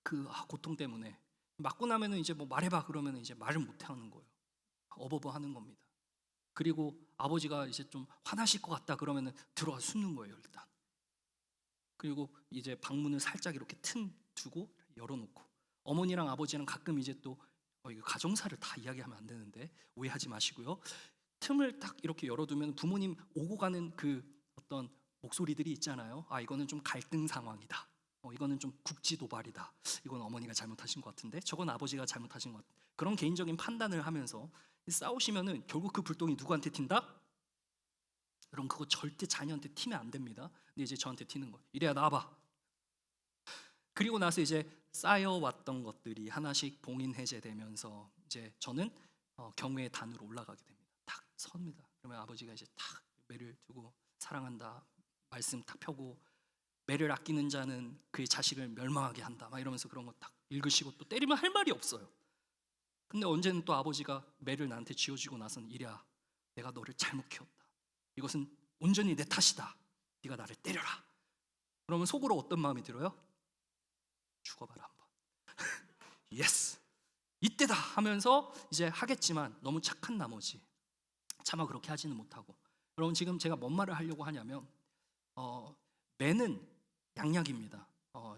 그 고통 때문에 맞고 나면은 이제 뭐 말해봐 그러면 이제 말을 못 하는 거예요. 어버버 하는 겁니다. 그리고 아버지가 이제 좀 화나실 것 같다 그러면은 들어가 숨는 거예요, 일단. 그리고 이제 방문을 살짝 이렇게 두고 열어놓고, 어머니랑 아버지랑 가끔 이제 또 이거 가정사를 다 이야기하면 안 되는데 오해하지 마시고요. 틈을 딱 이렇게 열어두면 부모님 오고 가는 그 어떤 목소리들이 있잖아요. 이거는 좀 갈등 상황이다. 이거는 좀 국지 도발이다. 이건 어머니가 잘못하신 것 같은데 저건 아버지가 잘못하신 것 같다. 그런 개인적인 판단을 하면서 싸우시면은 결국 그 불똥이 누구한테 튄다? 여러분, 그거 절대 자녀한테 튀면 안 됩니다. 근데 이제 저한테 튀는 거예요. 이래야 나와봐. 그리고 나서 이제 쌓여왔던 것들이 하나씩 봉인 해제되면서 이제 저는 경외의 단으로 올라가게 됩니다. 탁 섭니다. 그러면 아버지가 이제 탁 매를 두고 사랑한다 말씀 탁 펴고, 매를 아끼는 자는 그의 자식을 멸망하게 한다 막 이러면서 그런 거 딱 읽으시고, 또 때리면 할 말이 없어요. 근데 언제는 또 아버지가 매를 나한테 쥐어주고 나서는, 이래야 내가 너를 잘못 키웠다. 이것은 온전히 내 탓이다. 네가 나를 때려라. 그러면 속으로 어떤 마음이 들어요? 죽어봐라 한번. 예스, 이때다 하면서 이제 하겠지만 너무 착한 나머지 차마 그렇게 하지는 못하고. 여러분, 지금 제가 뭔 말을 하려고 하냐면, 매는 양약입니다.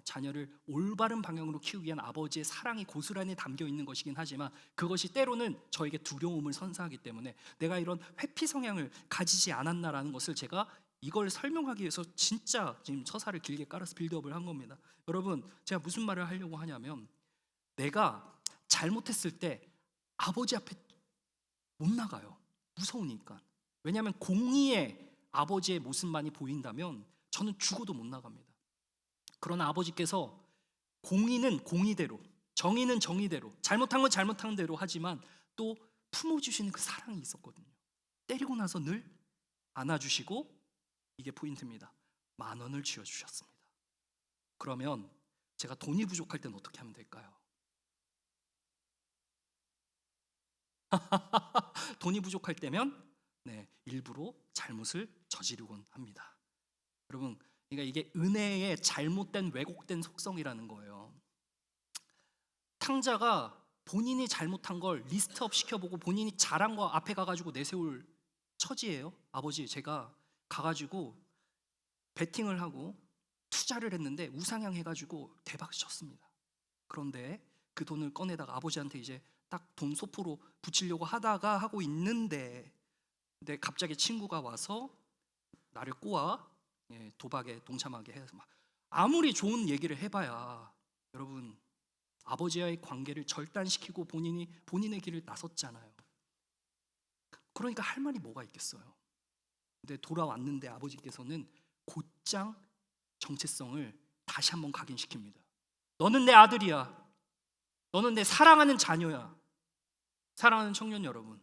자녀를 올바른 방향으로 키우기 위한 아버지의 사랑이 고스란히 담겨 있는 것이긴 하지만, 그것이 때로는 저에게 두려움을 선사하기 때문에 내가 이런 회피 성향을 가지지 않았나라는 것을, 제가 이걸 설명하기 위해서 진짜 지금 서사를 길게 깔아서 빌드업을 한 겁니다. 여러분, 제가 무슨 말을 하려고 하냐면, 내가 잘못했을 때 아버지 앞에 못 나가요. 무서우니까. 왜냐하면 공의의 아버지의 모습만이 보인다면 저는 죽어도 못 나갑니다. 그러나 아버지께서 공의는 공의대로, 정의는 정의대로, 잘못한 건 잘못한 대로 하지만 또 품어주시는 그 사랑이 있었거든요. 때리고 나서 늘 안아주시고, 이게 포인트입니다. 10,000원을 쥐어주셨습니다. 그러면 제가 돈이 부족할 때는 어떻게 하면 될까요? 돈이 부족할 때면 일부러 잘못을 저지르곤 합니다. 여러분, 그러니까 이게 은혜의 잘못된 왜곡된 속성이라는 거예요. 탕자가 본인이 잘못한 걸 리스트업 시켜보고 본인이 잘한 거 앞에 가가지고 내세울 처지예요. 아버지, 제가 가가지고 베팅을 하고 투자를 했는데 우상향 해가지고 대박 쳤습니다. 그런데 그 돈을 꺼내다가 아버지한테 이제 딱 돈 소포로 붙이려고 하다가 하고 있는데, 근데 갑자기 친구가 와서 나를 꼬아 도박에 동참하게 해서 막 아무리 좋은 얘기를 해봐야 여러분 아버지와의 관계를 절단시키고 본인의 길을 나섰잖아요. 그러니까 할 말이 뭐가 있겠어요. 근데 돌아왔는데 아버지께서는 곧장 정체성을 다시 한번 각인시킵니다. 너는 내 아들이야. 너는 내 사랑하는 자녀야. 사랑하는 청년 여러분,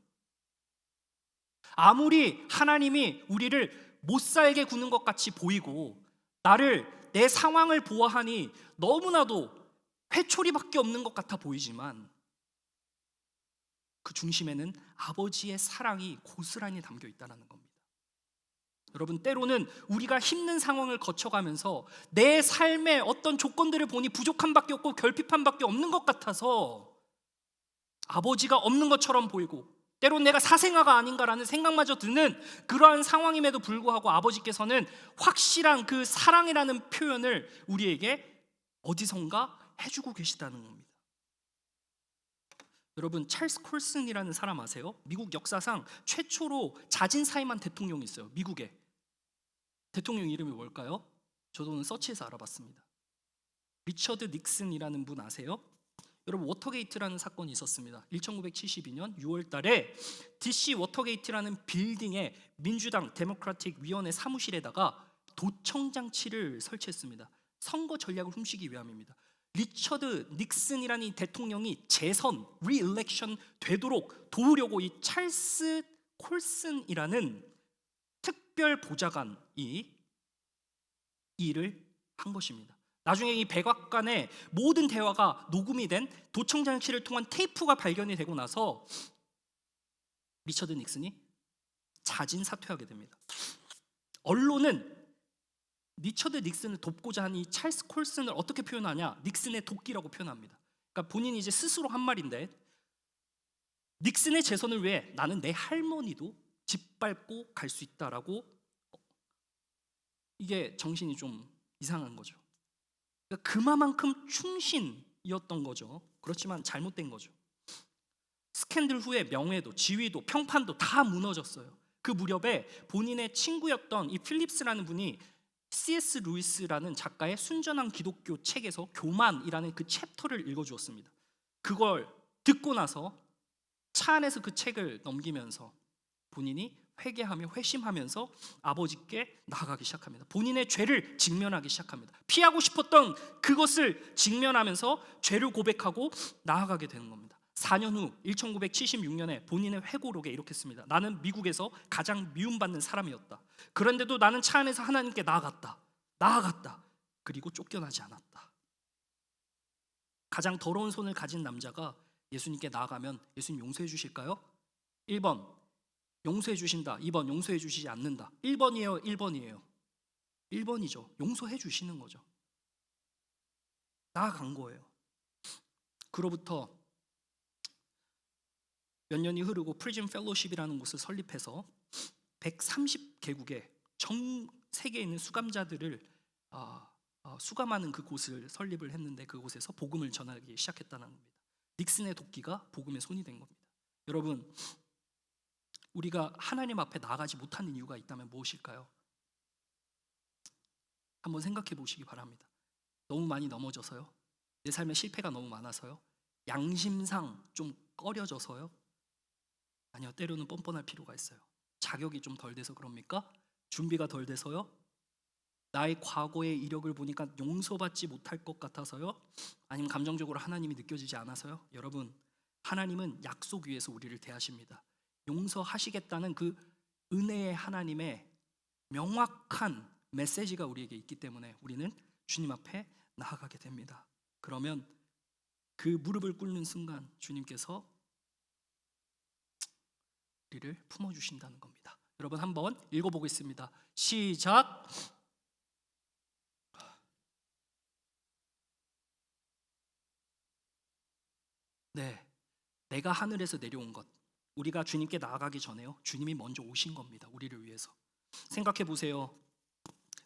아무리 하나님이 우리를 못 살게 구는 것 같이 보이고 나를 내 상황을 보아하니 너무나도 회초리밖에 없는 것 같아 보이지만 그 중심에는 아버지의 사랑이 고스란히 담겨 있다는 겁니다. 여러분, 때로는 우리가 힘든 상황을 거쳐가면서 내 삶의 어떤 조건들을 보니 부족함밖에 없고 결핍함밖에 없는 것 같아서 아버지가 없는 것처럼 보이고 때론 내가 사생아가 아닌가라는 생각마저 드는 그러한 상황임에도 불구하고 아버지께서는 확실한 그 사랑이라는 표현을 우리에게 어디선가 해주고 계시다는 겁니다. 여러분, 찰스 콜슨이라는 사람 아세요? 미국 역사상 최초로 자진 사임한 대통령이 있어요. 미국에. 대통령 이름이 뭘까요? 저도 오늘 서치해서 알아봤습니다. 리처드 닉슨이라는 분 아세요? 여러분, 워터게이트라는 사건이 있었습니다. 1972년 6월 달에 DC 워터게이트라는 빌딩에 민주당 데모크라틱 위원회 사무실에다가 도청 장치를 설치했습니다. 선거 전략을 훔치기 위함입니다. 리처드 닉슨이라는 이 대통령이 재선, 리일렉션 되도록 도우려고 이 찰스 콜슨이라는 특별 보좌관이 이 일을 한 것입니다. 나중에 이 백악관의 모든 대화가 녹음이 된 도청 장치를 통한 테이프가 발견이 되고 나서 리처드 닉슨이 자진 사퇴하게 됩니다. 언론은 리처드 닉슨을 돕고자 한 이 찰스 콜슨을 어떻게 표현하냐? 닉슨의 도끼라고 표현합니다. 그러니까 본인이 이제 스스로 한 말인데, 닉슨의 재선을 위해 나는 내 할머니도 짓밟고 갈 수 있다라고. 이게 정신이 좀 이상한 거죠. 그러니까 그만큼 충신이었던 거죠. 그렇지만 잘못된 거죠. 스캔들 후에 명예도, 지위도, 평판도 다 무너졌어요. 그 무렵에 본인의 친구였던 이 필립스라는 분이 C.S. 루이스라는 작가의 순전한 기독교 책에서 교만이라는 그 챕터를 읽어주었습니다. 그걸 듣고 나서 차 안에서 그 책을 넘기면서 본인이 회개하며 회심하면서 아버지께 나아가기 시작합니다. 본인의 죄를 직면하기 시작합니다. 피하고 싶었던 그것을 직면하면서 죄를 고백하고 나아가게 되는 겁니다. 4년 후 1976년에 본인의 회고록에 이렇게 씁니다. 나는 미국에서 가장 미움받는 사람이었다. 그런데도 나는 차 안에서 하나님께 나아갔다. 그리고 쫓겨나지 않았다. 가장 더러운 손을 가진 남자가 예수님께 나아가면 예수님 용서해 주실까요? 1번 용서해 주신다. 2번 용서해 주시지 않는다. 1번이에요, 1번이에요. 1번이죠. 용서해 주시는 거죠. 나아간 거예요. 그로부터 몇 년이 흐르고 프리즌 펠로십이라는 곳을 설립해서 130개국의 전 세계에 있는 수감자들을 수감하는 그 곳을 설립을 했는데 그곳에서 복음을 전하기 시작했다는 겁니다. 닉슨의 도끼가 복음의 손이 된 겁니다. 여러분, 우리가 하나님 앞에 나아가지 못하는 이유가 있다면 무엇일까요? 한번 생각해 보시기 바랍니다. 너무 많이 넘어져서요? 내 삶에 실패가 너무 많아서요? 양심상 좀 꺼려져서요? 아니요, 때로는 뻔뻔할 필요가 있어요. 자격이 좀 덜 돼서 그럽니까? 준비가 덜 돼서요? 나의 과거의 이력을 보니까 용서받지 못할 것 같아서요? 아니면 감정적으로 하나님이 느껴지지 않아서요? 여러분, 하나님은 약속 위에서 우리를 대하십니다. 용서하시겠다는 그 은혜의 하나님의 명확한 메시지가 우리에게 있기 때문에 우리는 주님 앞에 나아가게 됩니다. 그러면 그 무릎을 꿇는 순간 주님께서 우리를 품어주신다는 겁니다. 여러분, 한번 읽어보겠습니다. 시작. 네, 내가 하늘에서 내려온 것. 우리가 주님께 나아가기 전에요, 주님이 먼저 오신 겁니다. 우리를 위해서. 생각해 보세요.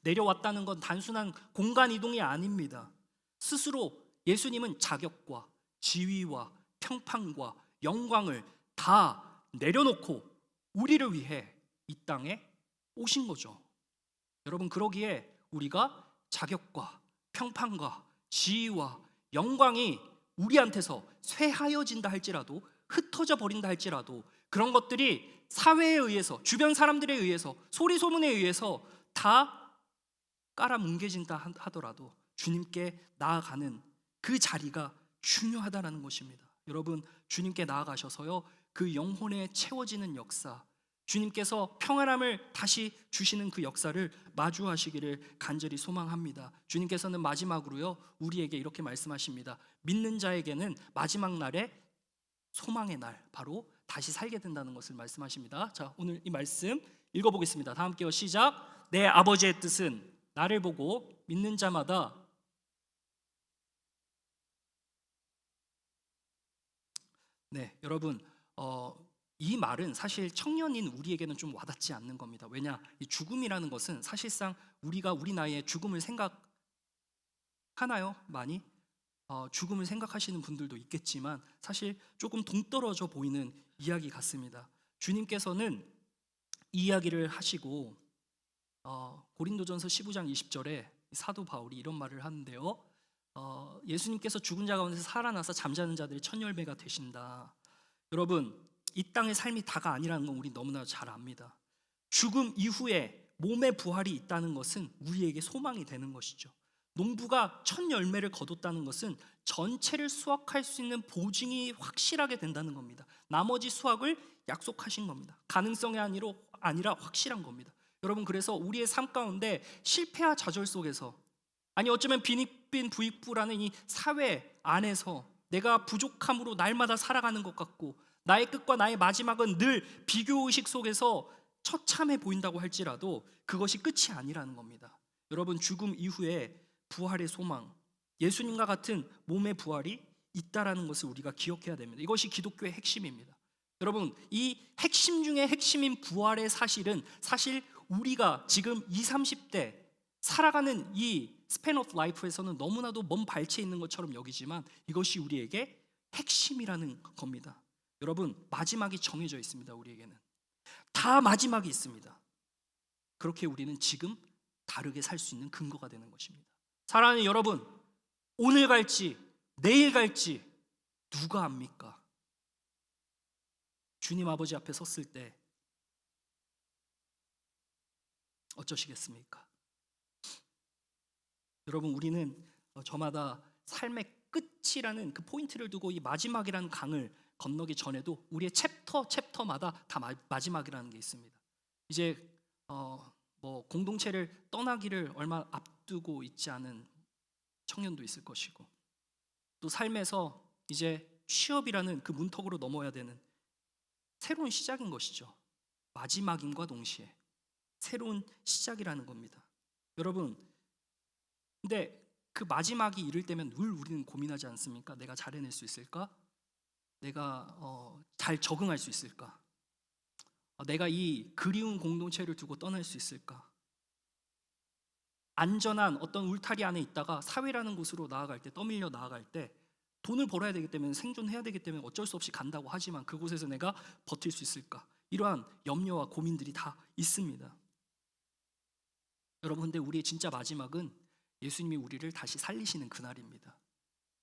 내려왔다는 건 단순한 공간 이동이 아닙니다. 스스로 예수님은 자격과 지위와 평판과 영광을 다 내려놓고 우리를 위해 이 땅에 오신 거죠. 여러분, 그러기에 우리가 자격과 평판과 지위와 영광이 우리한테서 쇠하여진다 할지라도, 흩어져 버린다 할지라도, 그런 것들이 사회에 의해서, 주변 사람들에 의해서, 소리 소문에 의해서 다 깔아뭉개진다 하더라도 주님께 나아가는 그 자리가 중요하다는 것입니다. 여러분, 주님께 나아가셔서요, 그 영혼에 채워지는 역사, 주님께서 평안함을 다시 주시는 그 역사를 마주하시기를 간절히 소망합니다. 주님께서는 마지막으로요, 우리에게 이렇게 말씀하십니다. 믿는 자에게는 마지막 날에 소망의 날, 바로 다시 살게 된다는 것을 말씀하십니다. 자, 오늘 이 말씀 읽어보겠습니다. 다 함께요. 시작. 내 아버지의 뜻은 나를 보고 믿는 자마다 여러분, 이 말은 사실 청년인 우리에게는 좀 와닿지 않는 겁니다. 왜냐? 이 죽음이라는 것은 사실상 우리가 우리 나이에 죽음을 생각하나요? 많이? 죽음을 생각하시는 분들도 있겠지만 사실 조금 동떨어져 보이는 이야기 같습니다. 주님께서는 이 이야기를 하시고 고린도전서 15장 20절에 사도 바울이 이런 말을 하는데요, 예수님께서 죽은 자 가운데서 살아나서 잠자는 자들이 천열배가 되신다. 여러분, 이 땅의 삶이 다가 아니라는 건 우리 너무나 잘 압니다. 죽음 이후에 몸의 부활이 있다는 것은 우리에게 소망이 되는 것이죠. 농부가 첫 열매를 거뒀다는 것은 전체를 수확할 수 있는 보증이 확실하게 된다는 겁니다. 나머지 수확을 약속하신 겁니다. 가능성이 아니라 확실한 겁니다. 여러분, 그래서 우리의 삶 가운데 실패와 좌절 속에서, 아니 어쩌면 빈익빈 부익부라는 이 사회 안에서 내가 부족함으로 날마다 살아가는 것 같고, 나의 끝과 나의 마지막은 늘 비교의식 속에서 처참해 보인다고 할지라도 그것이 끝이 아니라는 겁니다. 여러분, 죽음 이후에 부활의 소망, 예수님과 같은 몸의 부활이 있다라는 것을 우리가 기억해야 됩니다. 이것이 기독교의 핵심입니다. 여러분, 이 핵심 중에 핵심인 부활의 사실은 사실 우리가 지금 20, 30대 살아가는 이 스팬 오브 라이프에서는 너무나도 먼 발치에 있는 것처럼 여기지만 이것이 우리에게 핵심이라는 겁니다. 여러분, 마지막이 정해져 있습니다. 우리에게는 다 마지막이 있습니다. 그렇게 우리는 지금 다르게 살 수 있는 근거가 되는 것입니다. 사랑하는 여러분, 오늘 갈지 내일 갈지 누가 압니까? 주님 아버지 앞에 섰을 때 어쩌시겠습니까? 여러분, 우리는 저마다 삶의 끝이라는 그 포인트를 두고 이 마지막이라는 강을 건너기 전에도 우리의 챕터마다 다 마지막이라는 게 있습니다. 이제 공동체를 떠나기를 얼마 앞두고 있지 않은 청년도 있을 것이고, 또 삶에서 이제 취업이라는 그 문턱으로 넘어야 되는 새로운 시작인 것이죠. 마지막임과 동시에 새로운 시작이라는 겁니다. 여러분, 근데 그 마지막이 이를 때면 늘 우리는 고민하지 않습니까? 내가 잘 해낼 수 있을까? 내가 잘 적응할 수 있을까? 내가 이 그리운 공동체를 두고 떠날 수 있을까? 안전한 어떤 울타리 안에 있다가 사회라는 곳으로 나아갈 때, 떠밀려 나아갈 때 돈을 벌어야 되기 때문에, 생존해야 되기 때문에 어쩔 수 없이 간다고 하지만 그곳에서 내가 버틸 수 있을까? 이러한 염려와 고민들이 다 있습니다. 여러분, 근데 우리의 진짜 마지막은 예수님이 우리를 다시 살리시는 그날입니다.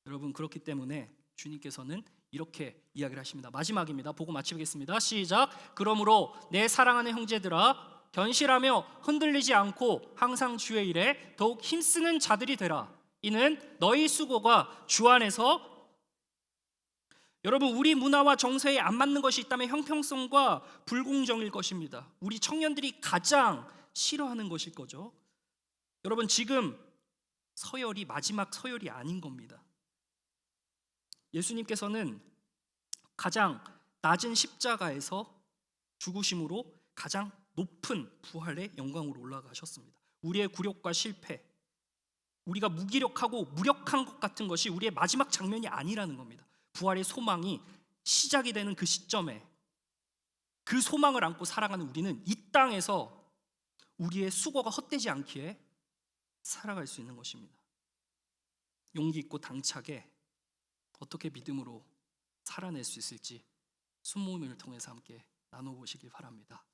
여러분, 그렇기 때문에 주님께서는 이렇게 이야기를 하십니다. 마지막입니다. 보고 마치겠습니다. 시작. 그러므로 내 사랑하는 형제들아, 견실하며 흔들리지 않고 항상 주의 일에 더욱 힘쓰는 자들이 되라. 이는 너희 수고가 주 안에서, 여러분, 우리 문화와 정서에 안 맞는 것이 있다면 형평성과 불공정일 것입니다. 우리 청년들이 가장 싫어하는 것일 거죠. 여러분, 지금 서열이 마지막 서열이 아닌 겁니다. 예수님께서는 가장 낮은 십자가에서 죽으심으로 가장 높은 부활의 영광으로 올라가셨습니다. 우리의 굴욕과 실패, 우리가 무기력하고 무력한 것 같은 것이 우리의 마지막 장면이 아니라는 겁니다. 부활의 소망이 시작이 되는 그 시점에 그 소망을 안고 살아가는 우리는 이 땅에서 우리의 수고가 헛되지 않기에 살아갈 수 있는 것입니다. 용기 있고 당차게 어떻게 믿음으로 살아낼 수 있을지 순모임을 통해서 함께 나눠보시길 바랍니다.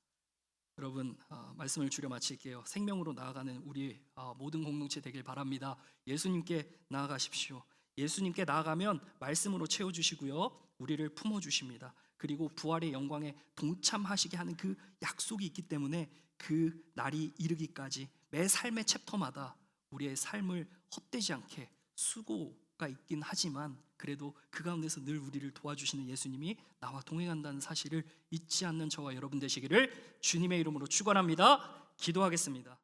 여러분, 말씀을 줄여 마칠게요. 생명으로 나아가는 우리 모든 공동체 되길 바랍니다. 예수님께 나아가십시오. 예수님께 나아가면 말씀으로 채워주시고요, 우리를 품어주십니다. 그리고 부활의 영광에 동참하시게 하는 그 약속이 있기 때문에 그 날이 이르기까지 매 삶의 챕터마다 우리의 삶을 헛되지 않게 수고가 있긴 하지만 그래도 그 가운데서 늘 우리를 도와주시는 예수님이 나와 동행한다는 사실을 잊지 않는 저와 여러분 되시기를 주님의 이름으로 축원합니다. 기도하겠습니다.